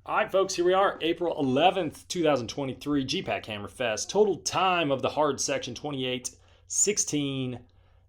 All right, folks, here we are, April 11th, 2023, GPAC Hammerfest. Total time of the hard section, 28:16.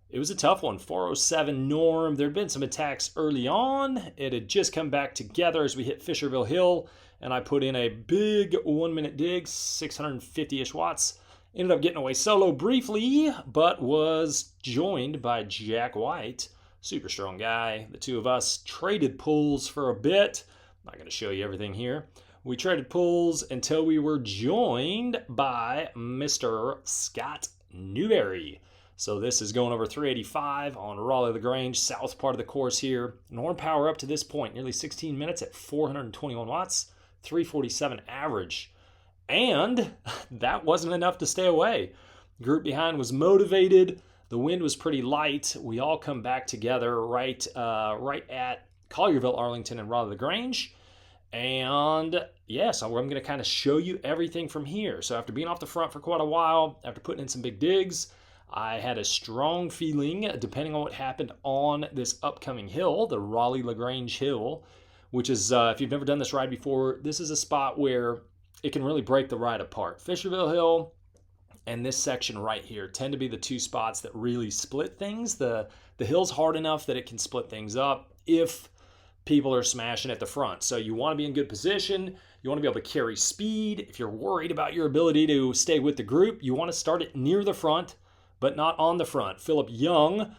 It was a tough one, 407 norm. There had been some attacks early on. It had just come back together as we hit Fisherville Hill, and I put in a big 1-minute dig, 650-ish watts. Ended up getting away solo briefly, but was joined by Jack White, super strong guy. The two of us traded pulls for a bit. I'm not going to show you everything here. We traded pulls until we were joined by Mr. Scott Newberry. So this is going over 385 on Raleigh-LaGrange, south part of the course here. Norm power up to this point, nearly 16 minutes at 421 watts, 347 average. And that wasn't enough to stay away. The group behind was motivated. The wind was pretty light. We all come back together right at Collierville, Arlington, and Raleigh-LaGrange. And yeah, so I'm going to kind of show you everything from here. So after being off the front for quite a while, after putting in some big digs, I had a strong feeling, depending on what happened on this upcoming hill, the Raleigh-LaGrange Hill, which is, if you've never done this ride before, this is a spot where it can really break the ride apart. Fisherville Hill and this section right here tend to be the two spots that really split things. The hill's hard enough that it can split things up if people are smashing at the front. So you want to be in good position. You want to be able to carry speed. If you're worried about your ability to stay with the group, you want to start it near the front, but not on the front. Philip Young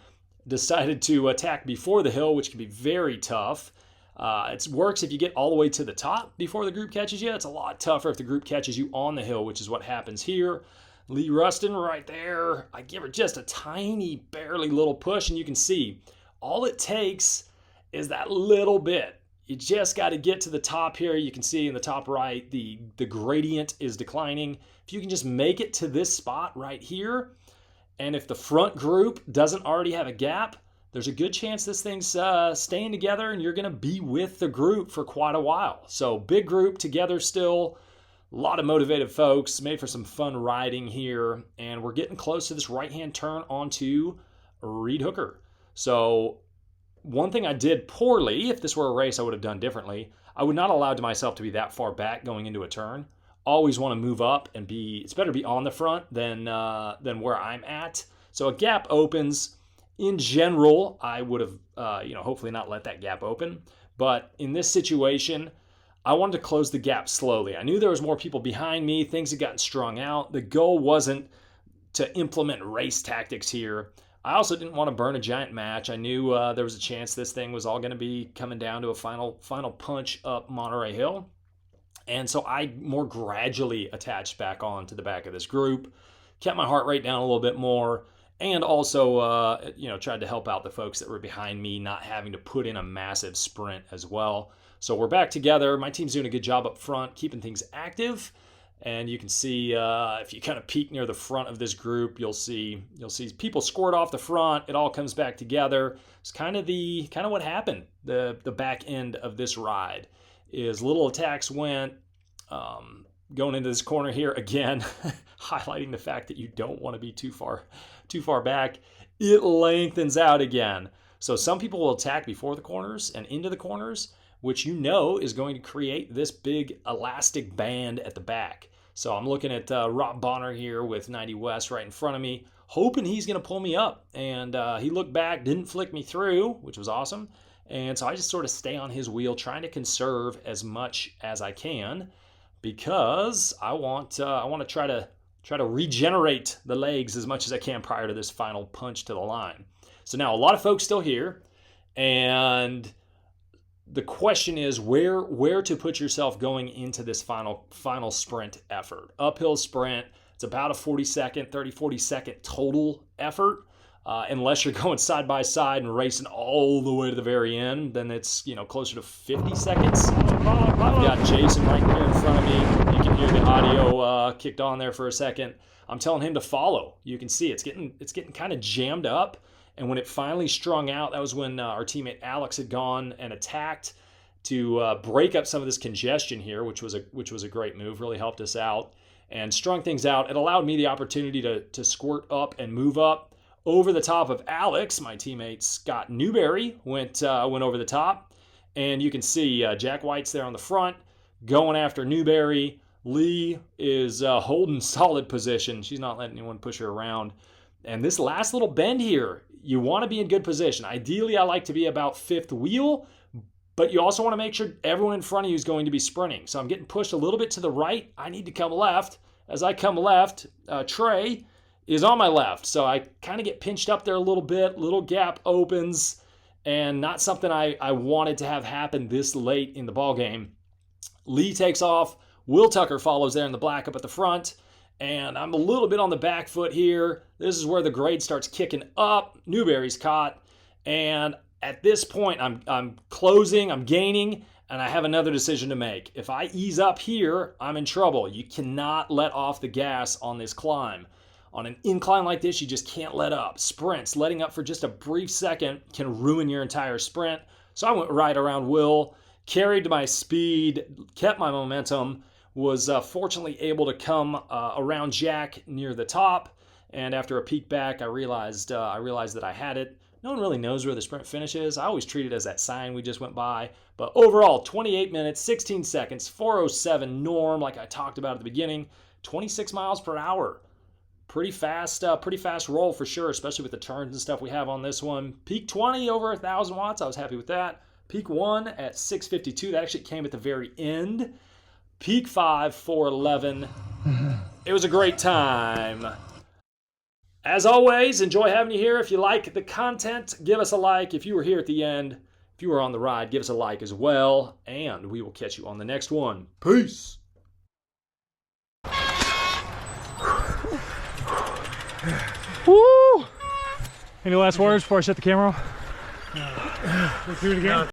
decided to attack before the hill, which can be very tough. It works if you get all the way to the top before the group catches you. It's a lot tougher if the group catches you on the hill, which is what happens here. Lee Rustin right there. I give her just a tiny, barely little push, and you can see all it takes is that little bit. You just got to get to the top here. You can see in the top right, the gradient is declining. If you can just make it to this spot right here, and if the front group doesn't already have a gap, there's a good chance this thing's staying together and you're going to be with the group for quite a while. So big group together still. A lot of motivated folks, made for some fun riding here, and we're getting close to this right-hand turn onto Reed Hooker. So one thing I did poorly, if this were a race I would have done differently, I would not allow myself to be that far back going into a turn. Always want to move up and it's better to be on the front than where I'm at. So a gap opens. In general, I would have, hopefully not let that gap open. But in this situation, I wanted to close the gap slowly. I knew there was more people behind me. Things had gotten strung out. The goal wasn't to implement race tactics here. I also didn't want to burn a giant match. I knew there was a chance this thing was all going to be coming down to a final punch up Monterey Hill. And so I more gradually attached back on to the back of this group, kept my heart rate down a little bit more, and also tried to help out the folks that were behind me, not having to put in a massive sprint as well. So we're back together. My team's doing a good job up front, keeping things active. And you can see if you kind of peek near the front of this group, you'll see people squirt off the front. It all comes back together. It's kind of what happened. The back end of this ride is little attacks went. Going into this corner here again, highlighting the fact that you don't want to be too far back. It lengthens out again. So some people will attack before the corners and into the corners, which is going to create this big elastic band at the back. So I'm looking at Rob Bonner here with 90 West right in front of me, hoping he's going to pull me up. And he looked back, didn't flick me through, which was awesome. And so I just sort of stay on his wheel, trying to conserve as much as I can, because I want to try to regenerate the legs as much as I can prior to this final punch to the line. So now a lot of folks still here, and the question is where to put yourself going into this final sprint effort. Uphill sprint, it's about a 30, 40 second total effort. Unless you're going side by side and racing all the way to the very end, then it's closer to 50 seconds. I've got Jason right there in front of me. You can hear the audio kicked on there for a second. I'm telling him to follow. You can see it's getting kind of jammed up. And when it finally strung out, that was when our teammate Alex had gone and attacked to break up some of this congestion here, which was a great move. Really helped us out and strung things out. It allowed me the opportunity to squirt up and move up over the top of Alex. My teammate Scott Newberry went over the top, and you can see Jack White's there on the front. going after Newberry. Lee is holding solid position. She's not letting anyone push her around. And this last little bend here, you want to be in good position. Ideally, I like to be about fifth wheel, but you also want to make sure everyone in front of you is going to be sprinting. So I'm getting pushed a little bit to the right. I need to come left. As I come left, Trey is on my left. So I kind of get pinched up there a little bit. Little gap opens, and not something I wanted to have happen this late in the ball game. Lee takes off. Will Tucker follows there in the black up at the front. And I'm a little bit on the back foot here. This is where the grade starts kicking up. Newberry's caught. And at this point, I'm closing, I'm gaining, and I have another decision to make. If I ease up here, I'm in trouble. You cannot let off the gas on this climb. On an incline like this, you just can't let up. Sprints, letting up for just a brief second can ruin your entire sprint. So I went right around Will, carried my speed, kept my momentum, was fortunately able to come around Jack near the top. And after a peek back, I realized that I had it. No one really knows where the sprint finishes. I always treat it as that sign we just went by. But overall, 28 minutes, 16 seconds, 4:07 norm, like I talked about at the beginning, 26 miles per hour. Pretty fast roll for sure, especially with the turns and stuff we have on this one. Peak 20 over 1,000 watts. I was happy with that. Peak 1 at 6:52. That actually came at the very end. Peak 5, 4:11. It was a great time. As always, enjoy having you here. If you like the content, give us a like. If you were here at the end, if you were on the ride, give us a like as well. And we will catch you on the next one. Peace. Woo! Any last words before I shut the camera off? Let's do it again.